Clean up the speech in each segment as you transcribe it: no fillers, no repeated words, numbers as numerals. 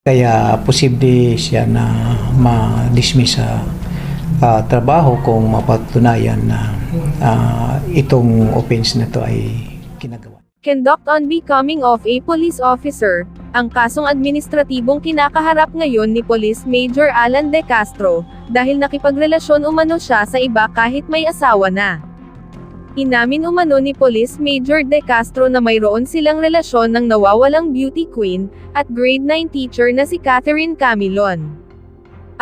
Kaya posible siya na ma-dismiss sa trabaho kung mapatunayan na itong offense na to ay ginagawa. Conduct on becoming of a police officer, ang kasong administratibong kinakaharap ngayon ni Police Major Alan De Castro, dahil nakipagrelasyon umano siya sa iba kahit may asawa na. Inamin umano ni Police Major De Castro na mayroon silang relasyon ng nawawalang beauty queen, at grade 9 teacher na si Catherine Camilon.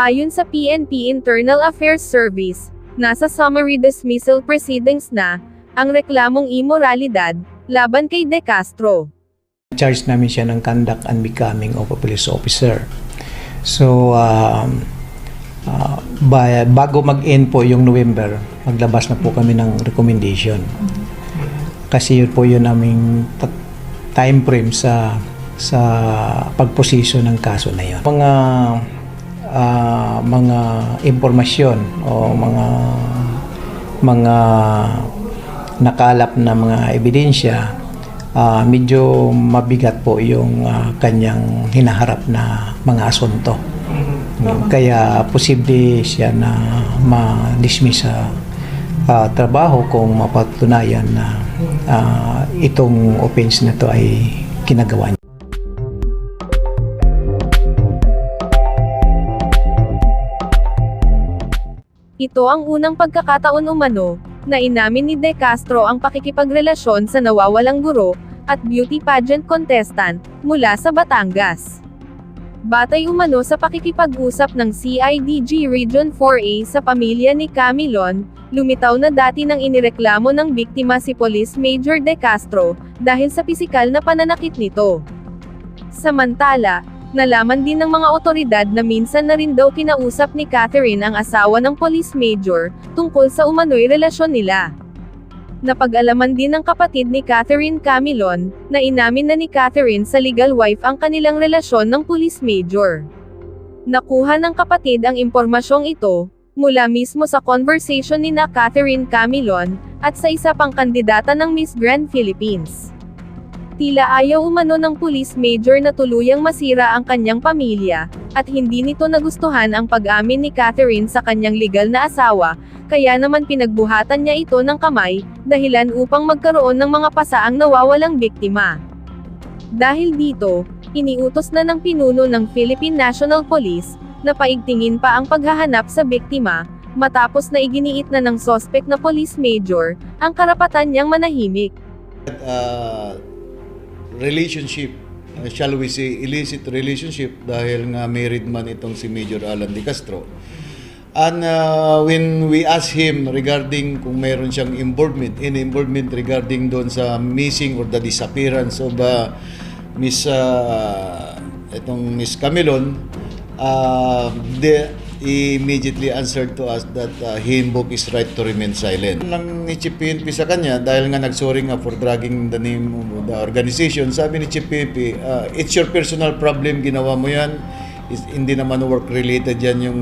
Ayon sa PNP Internal Affairs Service, nasa summary dismissal proceedings na ang reklamong immoralidad laban kay De Castro. Charge namin siya ng conduct and becoming of a police officer. So, bago mag-end po yung November, maglabas na po kami ng recommendation. Kasi yun po yun aming time frame sa pagposisyon ng kaso na yun. Mga impormasyon o mga nakalap na mga ebidensya, medyo mabigat po yung kanyang hinaharap na mga asunto. Kaya posible siya na ma-dismiss sa trabaho kung mapatunayan na itong offense na to ay ginagawa niya. Ito ang unang pagkakataon umano na inamin ni De Castro ang pakikipagrelasyon sa nawawalang guro at beauty pageant contestant mula sa Batangas. Batay umano sa pakikipag-usap ng CIDG Region 4A sa pamilya ni Camilon, lumitaw na dati nang inireklamo ng biktima si Police Major De Castro dahil sa pisikal na pananakit nito. Samantala, nalaman din ng mga otoridad na minsan na rin daw kinausap ni Catherine ang asawa ng Police Major tungkol sa umano'y relasyon nila. Napag-alaman din ng kapatid ni Catherine Camilon, na inamin na ni Catherine sa legal wife ang kanilang relasyon ng Police Major. Nakuha ng kapatid ang impormasyong ito, mula mismo sa conversation ni na Catherine Camilon, at sa isa pang kandidata ng Miss Grand Philippines. Tila ayaw umano ng Police Major na tuluyang masira ang kanyang pamilya, at hindi nito nagustuhan ang pag-amin ni Catherine sa kanyang legal na asawa, kaya naman pinagbuhatan niya ito ng kamay, dahilan upang magkaroon ng mga pasaang nawawalang biktima. Dahil dito, iniutos na ng pinuno ng Philippine National Police, na paigtingin pa ang paghahanap sa biktima, matapos na iginiit na ng suspect na Police Major, ang karapatan niyang manahimik. Relationship, shall we say illicit relationship, dahil nga married man itong si Major Alan De Castro. And when we asked him regarding kung mayroon siyang involvement regarding doon sa missing or the disappearance of Miss Camilon, he immediately answered to us that he invoked his right to remain silent. Nang ni Chief PNP sa kanya, dahil nga nagsorry nga for dragging the name of the organization, sabi ni Chief PNP, it's your personal problem, ginawa mo yan, hindi naman work-related yan yung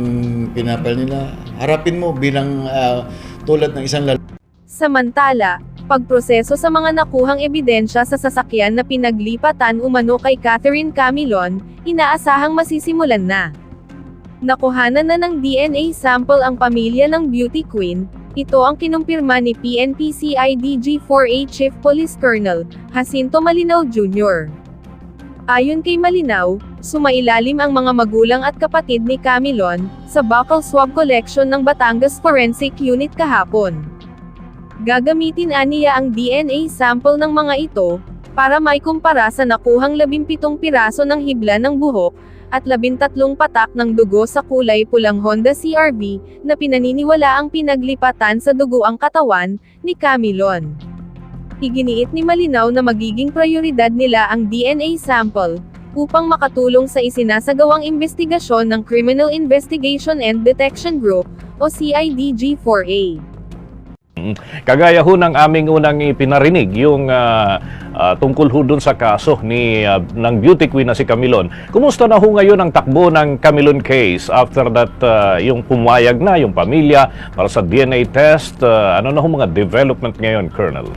pinapal nila. Harapin mo bilang tulad ng isang lalaki. Samantala, pagproseso sa mga nakuhang ebidensya sa sasakyan na pinaglipatan umano kay Catherine Camilon, inaasahang masisimulan na. Nakuhanan na ng DNA sample ang pamilya ng beauty queen. Ito ang kinumpirma ni PNP CIDG 4A Chief Police Colonel Jacinto Malinaw Jr. Ayon kay Malinaw, sumailalim ang mga magulang at kapatid ni Camilon sa buccal swab collection ng Batangas Forensic Unit kahapon. Gagamitin aniya ang DNA sample ng mga ito para maikumpara sa nakuhang 17 piraso ng hibla ng buhok at 13 patak ng dugo sa kulay pulang Honda CR-V na pinaniniwala ang pinaglipatan sa dugo ang katawan ni Camilon. Iginiit ni Malinaw na magiging prioridad nila ang DNA sample upang makatulong sa isinasagawang investigasyon ng Criminal Investigation and Detection Group o CIDG-4A. Kagaya ho ng aming unang ipinarinig, yung tungkol ho dun sa kaso ng beauty queen na si Camilon. Kumusta na ho ngayon ang takbo ng Camilon case after that yung pumayag na yung pamilya para sa DNA test? Ano na ho mga development ngayon, Colonel?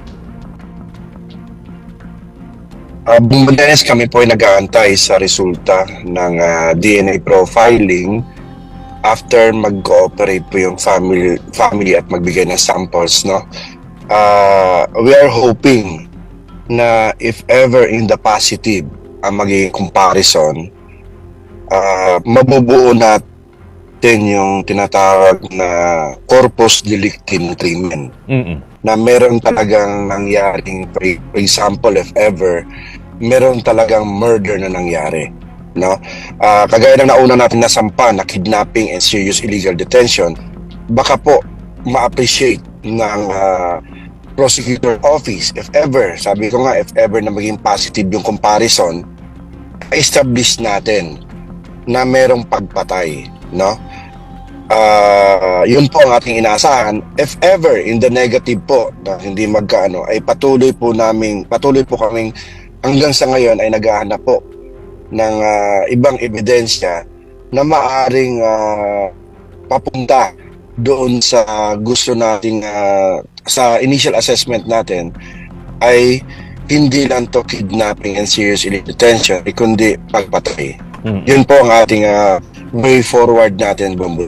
Bumaganes kami po ay nag-aantay sa resulta ng DNA profiling after mag-cooperate po yung family at magbigay ng samples, no? We are hoping na if ever in the positive ang magiging comparison, mabubuo natin yung tinatawag na corpus delicti nomen, na meron talagang nangyaring, for example, if ever, meron talagang murder na nangyari. No? Kagaya ng nauna natin nasampa na kidnapping and serious illegal detention, baka po ma-appreciate ng prosecutor office, if ever, sabi ko nga, if ever na maging positive yung comparison, establish natin na merong pagpatay, no? Yun po ang ating inaasahan. If ever in the negative po na hindi magkaano, ay patuloy po kaming hanggang sa ngayon ay naghahanap po ng ibang ebidensya na maaring papunta doon sa gusto nating sa initial assessment natin ay hindi lang to kidnapping and serious illegal detention, kundi pagpatay. Yun po ang ating way forward natin, Bombo.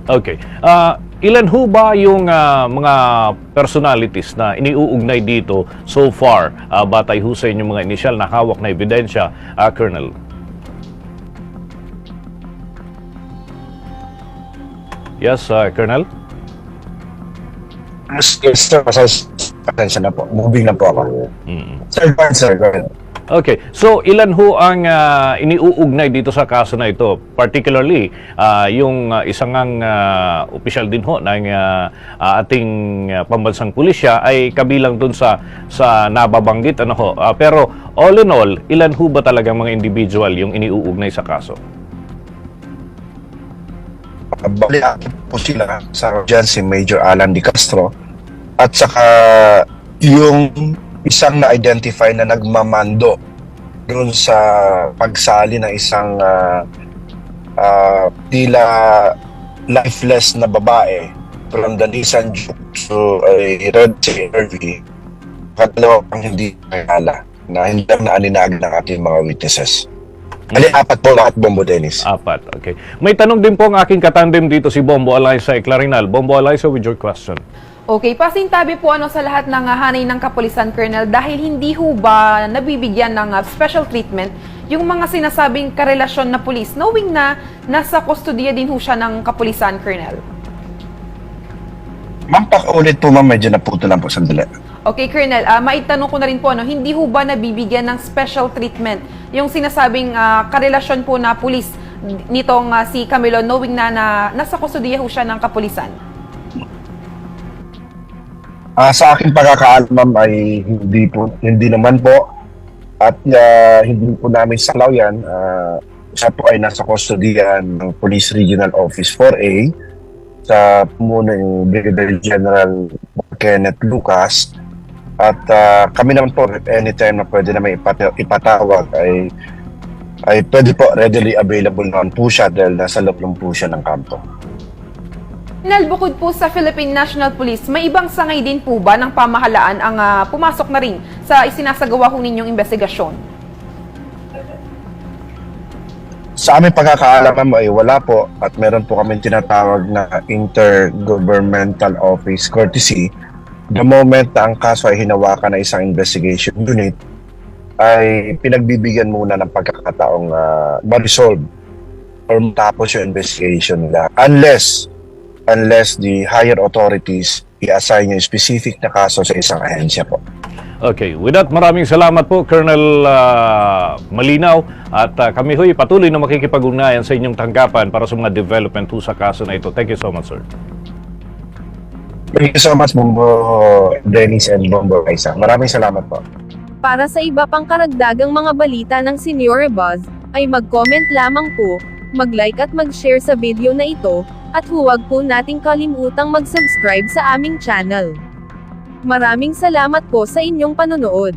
Okay. Ilan ho ba yung mga personalities na iniuugnay dito so far, batay ho sa inyong mga initial na hawak na ebidensya, Colonel? Yes, Colonel? Yes, sir. Pasensya na po. Moving na po ako. Sir, go ahead. Okay. So, ilan ho ang iniuugnay dito sa kaso na ito? Particularly, yung isang opisyal din ho ng ating pambansang pulisya ay kabilang dun sa nababanggit. Pero, all in all, ilan ho ba talaga mga individual yung iniuugnay sa kaso? Bali po sila sa dyan si Major Alan Di Castro at saka yung isang na-identify na nagmamando doon sa pagsali ng isang tila lifeless na babae from the Nissan Juke to a Red CRV. Kadalawa ang hindi kilala na hindi lang naaninag ng ating mga witnesses. Bali, apat po lahat, Bombo Dennis. Apat, okay. May tanong din po ang aking katandem dito si Bombo Alaysa Clarinal. Bombo Alaysa with your question. Okay, pasintabi po sa lahat ng hanay ng kapulisan, Colonel, dahil hindi ho ba nabibigyan ng special treatment yung mga sinasabing karelasyon na pulis, knowing na nasa kustodiya din ho siya ng kapulisan, Colonel? Ma'am, paulit po ma'am, medyo naputo lang po sandali. Okay, Colonel, maitanong ko na rin po, hindi ho ba nabibigyan ng special treatment yung sinasabing karelasyon po na pulis nitong si Camilo, knowing na nasa kustodiya ho siya ng kapulisan? Sa aking pagkakaalam, ma'am, ay hindi naman po at hindi po namin salaw yan. Siya po ay nasa kustodiya ng Police Regional Office 4A sa pumuno ni Brigadier General Kenneth Lucas. At kami naman po, anytime na pwede naman ipatawag ay pwede po, readily available naman po siya dahil nasa loob lang po siya ng kampo. Colonel, bukod po sa Philippine National Police, may ibang sangay din po ba ng pamahalaan ang pumasok na rin sa isinasagawa ho ninyong investigasyon? Sa aming pagkakaalam, ma'am, ay wala po at meron po kami tinatawag na Intergovernmental Office Courtesy. The moment na ang kaso ay hinawakan na isang investigation unit, ay pinagbibigyan muna ng pagkakataong ma-resolve or matapos yung investigation nila. Unless the higher authorities i-assign yung specific na kaso sa isang ahensya po. Okay, with that, maraming salamat po, Colonel Malinaw. At kami ho'y patuloy na makikipag-ugnayan sa inyong tanggapan para sa mga development sa kaso na ito. Thank you so much, sir. Thank you so much, Bombo Dennis and Bombo Aisa. Maraming salamat po. Para sa iba pang karagdagang mga balita ng Senior Buzz, ay mag-comment lamang po, mag-like at mag-share sa video na ito, at huwag po nating kalimutang mag-subscribe sa aming channel. Maraming salamat po sa inyong panonood.